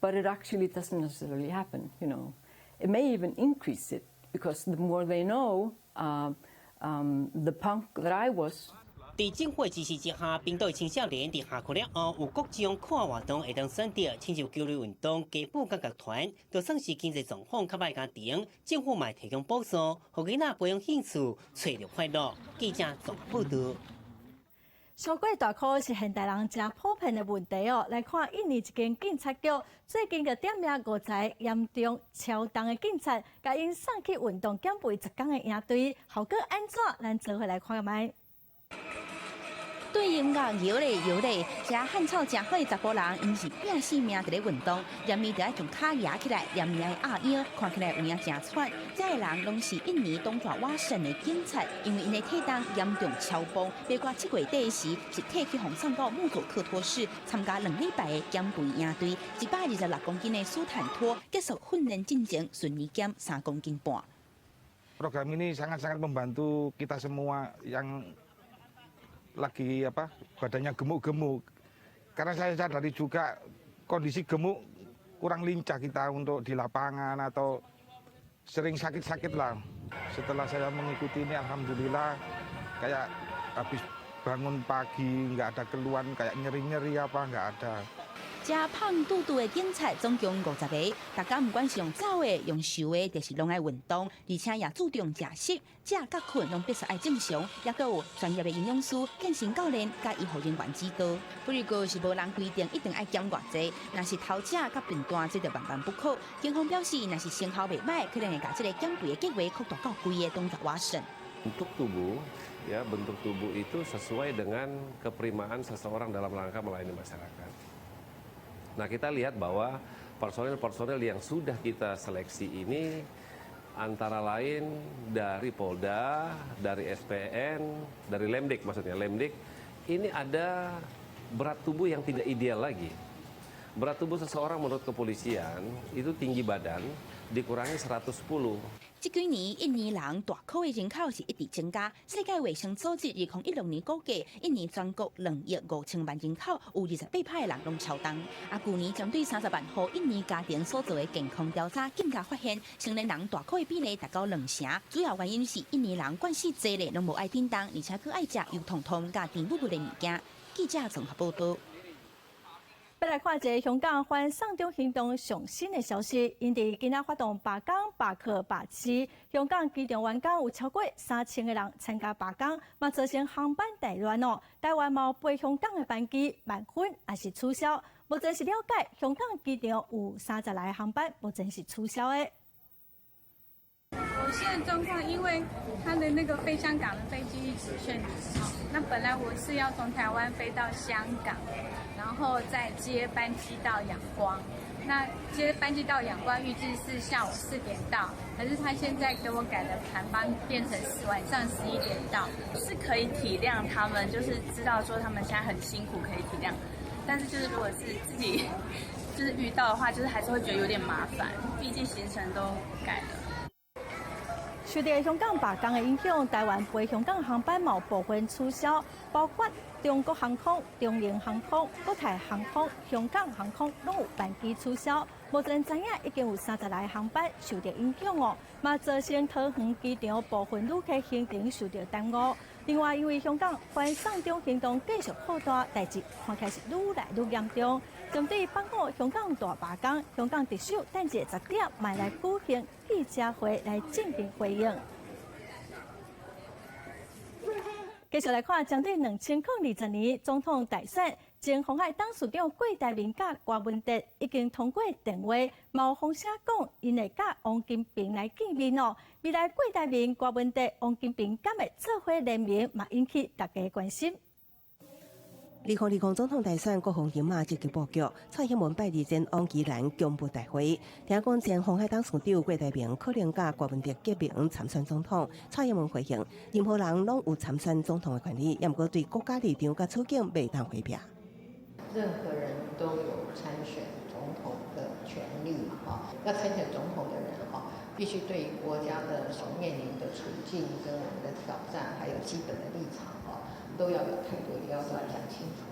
but it actually doesn't necessarily happen. You know, it may even increase it because the more they know, the punk that I was. 在政府的支持之下，冰岛的青少年在下课了后有各种课外活动会当选择，亲像球类运动、歌舞甲乐团，就算是经济状况较歹家庭，政府嘛提供补助，互囡仔培养兴趣，找到快乐。记者综合报道。上过大考是现代人真普遍的问题哦。来看印尼一间警察局最近就点名5台严重超重的警察，甲因送去运动减肥10天的营队，效果安怎？咱做回来看卖。对音乐摇嘞摇嘞，这汉草真好的查甫人，因是拼性命伫咧运动，连伊就爱从脚压起来，连伊爱压腰，看起来有影真喘。这个人拢是印尼东爪哇省的警察，因为因的体重严重超标，包括7月底时是退去红送到木佐克托市参加2礼拜的减肥营队，126公斤的斯坦托结束训练进程，顺利减3公斤半。Program ini sangat-sangat membantu kita semua yang lagi badannya gemuk-gemuk, karena saya sadari juga kondisi gemuk kurang lincah kita untuk di lapangan atau sering sakit-sakit lah. Setelah saya mengikuti ini, alhamdulillah kayak habis bangun pagi nggak ada keluhan kayak nyeri-nyeri apa nggak ada. 这胖嘟嘟的警察总共50个，大家不管是用走的、用游的，就是拢爱运动，而且也注重食食、食甲困拢必须爱正常，也阁有专业的营养师、健身教练甲医护人员指导。不过是无人规定一定爱减偌济，若是偷食甲便当，这就万万不可。警方表示，若是成效袂歹，可能会把这个减肥的计划扩大到规个动作瓦省。Bentuk tubuh, ya bentuk tubuh itu sesuai dengan keprimaan seseorang dalam rangka melayani masyarakat. Nah kita lihat bahwa personel-personel yang sudah kita seleksi ini antara lain dari Polda, dari SPN, dari Lemdik maksudnya Lemdik, ini ada berat tubuh yang tidak ideal lagi. Berat tubuh seseorang menurut kepolisian itu tinggi badan dikurangi 110. 这几年，印尼人大口的人口是一直增加。世界卫生组织2016年估计，印尼全国2亿5千万人口，有28%的人拢超重。去年针对30万户印尼家庭所做的健康调查，更加发现成年人大口的比例达到2成。主要原因是印尼人惯势坐咧，拢无爱叮当，而且佫爱食油彤彤加甜不的物件。记者综合报道。要来看一个香港反送中行动上新的消息，因伫今仔发动罢工、罢课、罢市，香港机场员工有超过3000个人参加罢工，嘛造成航班大乱哦。台湾嘛飞香港的班机满分也是取消。目前是了解，香港机场有30来航班目前是取消的。我现在状况，因为他的那个飞香港的飞机一直限制号，那本来我是要从台湾飞到香港，然后再接班机到仰光。那接班机到仰光预计是下午4点到，可是他现在给我改的航班变成晚上11点到，是可以体谅他们，就是知道说他们现在很辛苦，可以体谅。但是就是如果是自己就是遇到的话，就是还是会觉得有点麻烦，毕竟行程都改了。受到香港罢工的影响，台湾飞香港航班有部分取消，包括中国航空、中英航空、国泰航空、香港航空拢有班机取消。目前知影已经有30来航班受到影响哦，嘛造成桃园机场部分旅客行程受到耽误。另外，因为香港反送中行动继续扩大，代志看起来是愈来愈严重。针对放过香港大罢工，香港特首等下10点卖来举行记者会来进行回应。继续来看，针对2020年总统大选，前鸿海党市长郭台铭甲郭文哲已经通过电话，有风声讲因会甲王金平来见面哦。未来郭台铭、郭文哲、王金平敢会做伙联名，嘛引起大家关心。2020总统大选各方人马积极布局，蔡英文拜日前往宜兰公布大会。听讲前鸿海党市长郭台铭可能甲郭文哲结名参选总统，蔡英文回应：任何人拢有参选总统的权利，也毋过对国家立场甲处境袂当回避。任何人都有参选总统的权利嘛，要参选总统的人必须对于国家的所面临的处境跟我们的挑战，还有基本的立场都要有态度，也要都要讲清楚。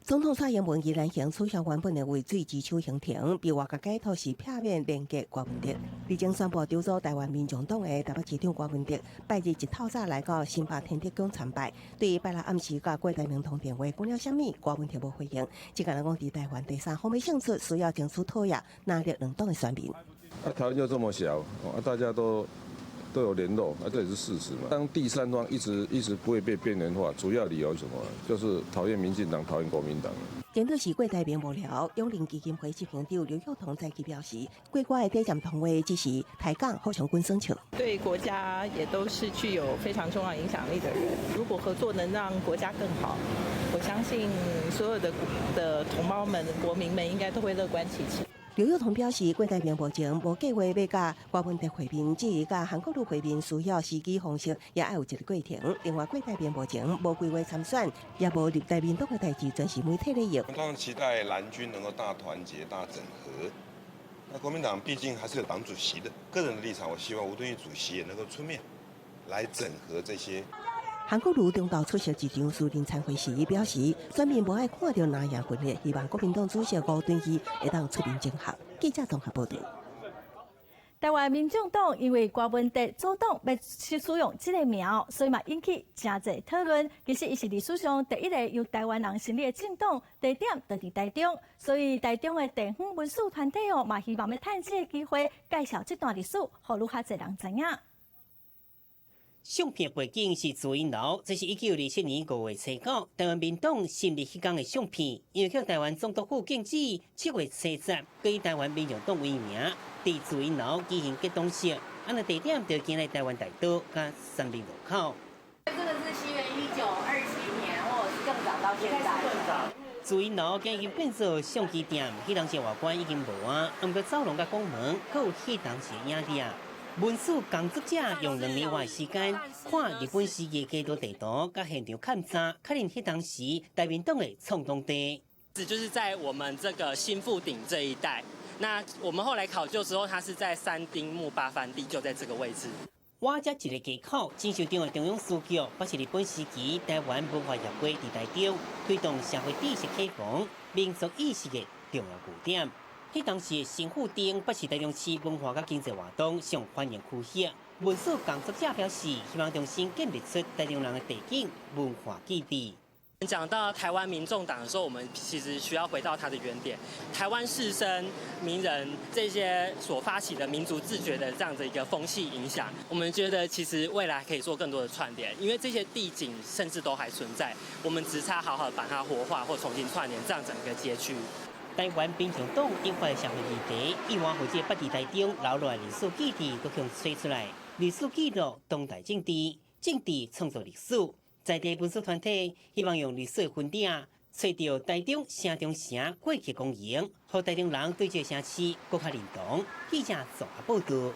总统蔡英文宜兰县取消原本的为水之手行程，被外界解读是片面连结郭文哲。日前宣布丢走台湾民众党的台北市长郭文哲，拜日一透早来到新北天德宫参拜。对于拜六暗时甲郭台铭通电话，讲了什么，郭文哲无回应。只敢讲伫台湾第三方面胜出，需要争取妥协，拿捏两党的选民。台湾就这么小，大家都有联络，这也是事实嘛。当第三方一直不会被边缘化，主要理由是什么？就是讨厌民进党，讨厌国民党。针对是郭台铭幕僚，永林基金会执行长刘幼彤在其表示，郭国的第一站通话只是台港互相滚生球，对国家也都是具有非常重要影响力的人。如果合作能让国家更好，我相信所有的同胞们、国民们应该都会乐观其成。刘幼彤表示，郭台铭目前无计划要甲郭文哲会面，至于甲韩国瑜会面，需要时机方式，也要有一个过程。另外，郭台铭目前无规划参选，也无入台民党的代志，全是媒体利益。我们当然期待蓝军能够大团结、大整合。那国民党毕竟还是有党主席的，个人的立场，我希望吴敦义主席也能够出面来整合这些。韩国瑜中道出席一场私人参会时表示，选民无爱看到南亚分裂，希望国民党主席吴敦义会当出面整合。记者综合报道。台湾民众党因为郭文德阻挡要使用这个名，所以嘛引起真侪讨论。其实伊是历史上第一个由台湾人成立的政党，地点就伫台中，所以台中的地方文史团体嘛希望要趁这个机会介绍这段历史，互愈较侪人知影。相片背景是朱荫楼，这是1927年5月初9，台湾民党成立迄天的相片。因为向台湾总督府敬旨，7月初10，以台湾民众党为名，伫朱荫楼举行结党式。那地点就建在台湾大道甲三民路口。这个是西元1927年，或者是更早到现在。朱荫楼今已经变做相机店，迄当时外观已经无啊，毋过走廊甲拱门，佫有迄当时的影子。文史工作者用2年外的时间，看日本时期街道地图，甲现场勘查，确认迄当时台民党的创党地。就是在我们这个新富顶这一带。那我们后来考究之后，它是在三丁目8番地，就在这个位置。我这一个街口，真受长的中央书记，把是日本时期台湾文化业会伫台中推动社会知识启蒙、民族意识的重要据点。迄当时的新富町，不是台中市文化甲经济活动上欢迎区域。文史工作者表示，希望重新建立出台中人的地景文化基地。讲到台湾民众党的时候，我们其实需要回到它的原点，台湾士绅、名人这些所发起的民族自觉的这样的一个风气影响，我们觉得其实未来可以做更多的串联，因为这些地景甚至都还存在，我们只差好好把它活化或重新串联这样整个街区。台湾民众党引发的社会议题，以往或者北伫台中留落来历史基地，都向吹出来。历史记录当代政治，政治创造历史。在地文史团体希望用历史的分点，找到台中城中城过去公营，让台中人对这个城市更加认同。记者综合报道。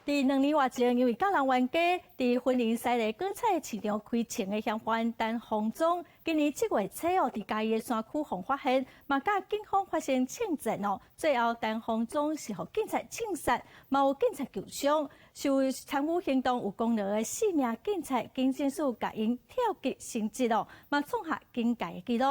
伫2年外前，因为教人冤家伫婚姻西的果菜市场开枪的嫌犯陈洪忠，今年7月初伫嘉义的山区被发现，嘛甲警方发生枪战哦。最后陈洪忠是互警察枪杀，嘛有警察受伤。受参与行动有功劳的4名警察，警政署甲因跳级升职哦，嘛创下警界的纪录。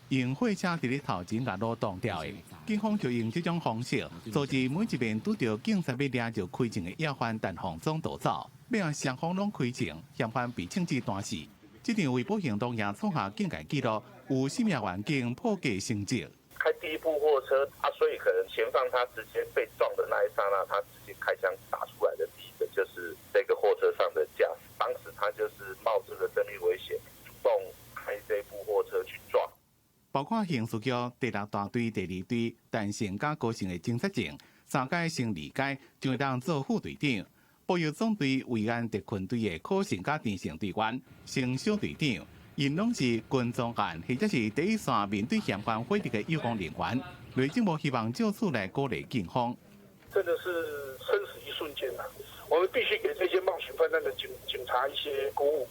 用火车伫咧头前甲路挡掉的，警方就用这种方式，阻止每一名拄到警察要抓就开枪的要犯陈洪忠逃走。要让双方拢开枪，嫌犯被枪击断死。这场围捕行动也创下警界纪录，有4名员警破格升职。开第一部货车所以可能前方他直接被撞的那一刹那，他直接开枪打出来的第一个就是这个货车上的驾驶，当时他就是冒这个生命危险，主动开这部货车去撞。包括刑事局第6大队、第2队单线加高层的警察证，3届升2届，就会当做副队长。保佑总队维安特勤队的考线加电线队员升小队长，因拢是军装案或者是第一线面对嫌犯火力的有功人员。内政部希望就此来鼓励警方。真的是生死一瞬间啊！我们必须给这些冒险犯难的警察一些鼓舞，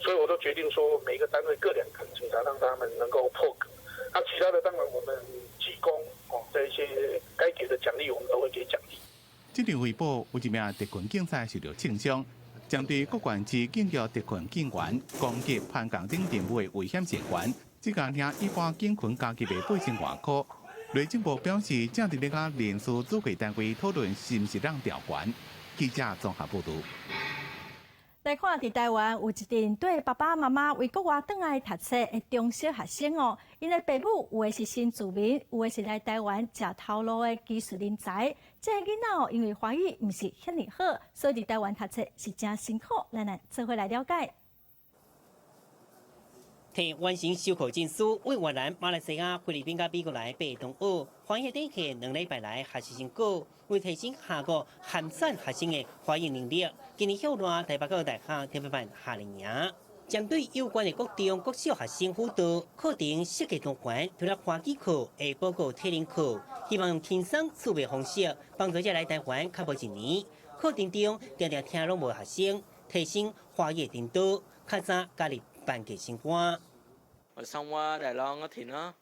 所以我都决定说，每个单位各2个警察，让他们能够破格。那其他的当然我们技工这一些该给的奖励我们都会给奖励。这场围捕有1名特勤警察受到轻伤，针对各县市警局特勤警员攻击攀杠顶任务的危险性悬，这家领一般警群加级的8千外块。内政部表示，正伫咧甲联署主会单位讨论是毋是让调悬。记者综合报道。来看，伫台湾有一群对爸爸妈妈为国外转来读册的中小学生哦，因的父母有的是新住民，有的是来台湾食头路的技术人才。这个囡仔哦，因为华语毋是遐尼好，所以伫台湾读册是真辛苦。咱做伙来了解。摕完成修课证书，为越南、马来西亚、菲律宾甲美国来爬同学，欢喜底下2礼拜来学习成果，为提升下个寒选学生的华语能力，今年校内台北教育大学特别办夏令营，针对有关的各中国小学生辅导课程设计多元，除了华语课、下报告体能课，希望用轻松趣味方式，帮助这来台湾较无1年，课程中常常听拢无学生，提升华语程度，较早加入班級sinh hoạt. Xong qua Đài Loan thì nó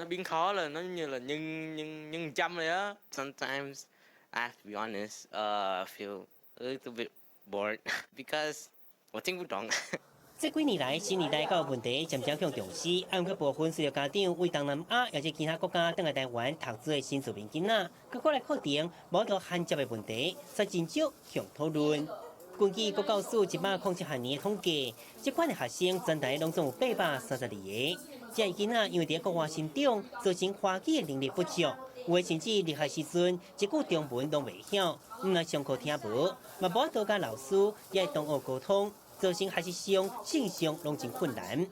biến khó là nó như là nhân trăm rồi á. Sometimes I have to be honest, I feel a little bit bored because 我听不懂。这几年来，新二代教育问题渐渐向重视，按个部分随着家长为东南亚或者其他国家等来台湾读书的新住民囡仔，佮过来确定无到罕接的问题，才真少向讨论。根据国教署107学年的统计，这款的学生全台拢总有832个。这些囡仔因为伫国外成长，造成华语的能力不足，有的甚至入学时阵一句中文都袂晓，若上课听无，嘛无法度甲老师也同学沟通。造成还是上性上拢真困难。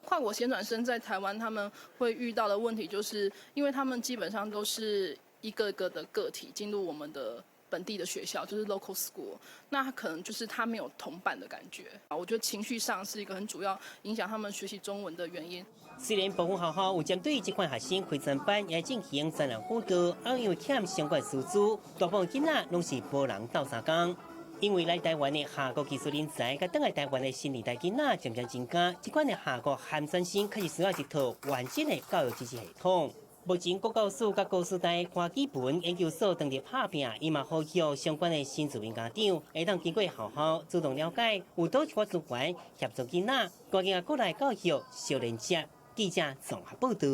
跨国衔转生在台湾，他们会遇到的问题，就是因为他们基本上都是一个个的个体进入我们的本地的学校，就是 local school， 那可能就是他没有同伴的感觉。我觉得情绪上是一个很主要影响他们学习中文的原因。虽然部分学校有针对这款学生开专班，也进行专人辅导，因为欠相关师资，大部分囡仔拢是无人斗相共。因为来台湾的下国技术人才，甲等来台湾的新二代囡仔渐渐增加，这款的下国含专生开始需要一套完整的教育支持系统。目前国教署甲高师大华基本研究所当地拍拼，伊嘛呼吁相关的新住民家长，会当经过学校主动了解，有倒一寡资源协助囡仔，赶紧过来教育小连接。记者综合报道。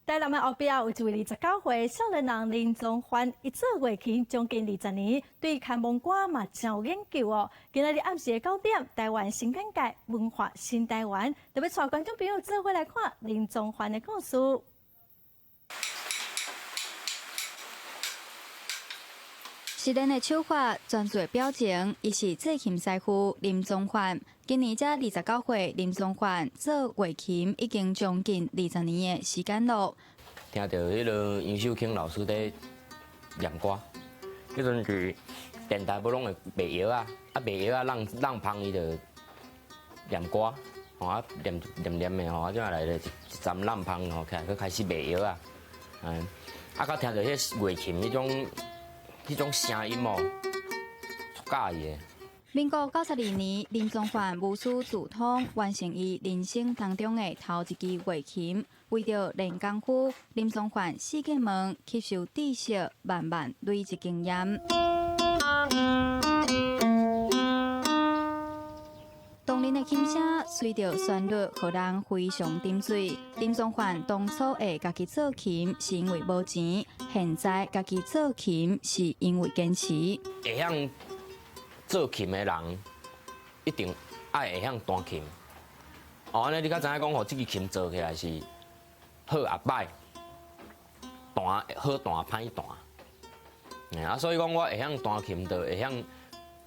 台南的后壁有一位29岁少年人林宗焕，一做乐器将近20年，对看门歌嘛真有研究哦。今日暗时9点，台湾新眼界文化新台湾，特别带观众朋友做伙来看林宗焕的故事。是咱的手法，专注表情，伊是制琴师傅林宗焕。今年才29岁，林宗焕做乐琴已经将近20年的时间了。听到迄个杨秀卿老师在念歌，迄阵是电台不拢会卖药啊，卖药让旁伊就念歌，吼念的吼，即下来咧一站让旁吼起来，佮开始卖药啊，佮听到迄乐琴迄种声音哦，出介意的。民国92年，林宗焕无师自通，完成伊人生当中的头一支乐琴。为着练功夫，林宗焕四界门吸收知识，慢慢累积经验。动人的琴声，随着旋律，让人非常沉醉。林宗焕当初会家己做琴，是因为无钱；现在家己做琴，是因为坚持。会晓做琴的人，一定爱会晓弹琴。安尼你较知影讲，吼，这支琴做起来是好也歹，弹好弹歹弹。所以讲我会晓弹琴，就会晓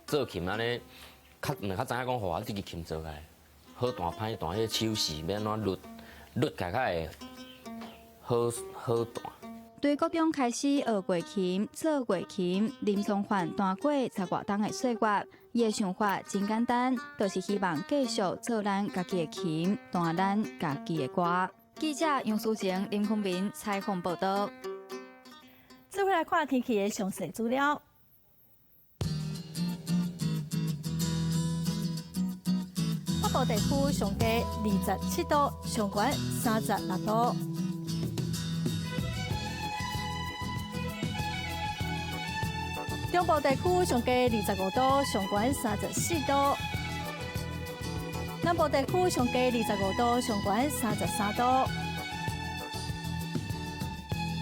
做琴安尼。较知影讲，吼，我这支琴做起来好弹歹弹，迄个手势要安怎律起来较会好弹。对高中开始学乐琴、做乐琴，林宗焕弹过10外冬的岁月。伊的想法真简单，就是希望继续做咱家己的琴，弹咱家己的歌。记者杨淑晴、林坤明采访报道。接下来看天气的详细资料。北部地区上低27度，上悬36度。中部地区上低25度，上悬34度；南部地区上低25度，上悬33度；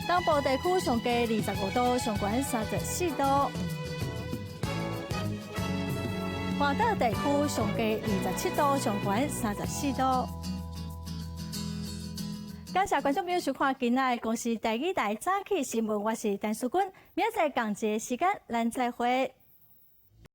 东部地区上低25度，上悬34度；环岛地区上低27度，上悬34度。感谢观众朋友收看今仔的公视第2台早起新闻，我是陈淑君。明仔载同一个时间，咱再会。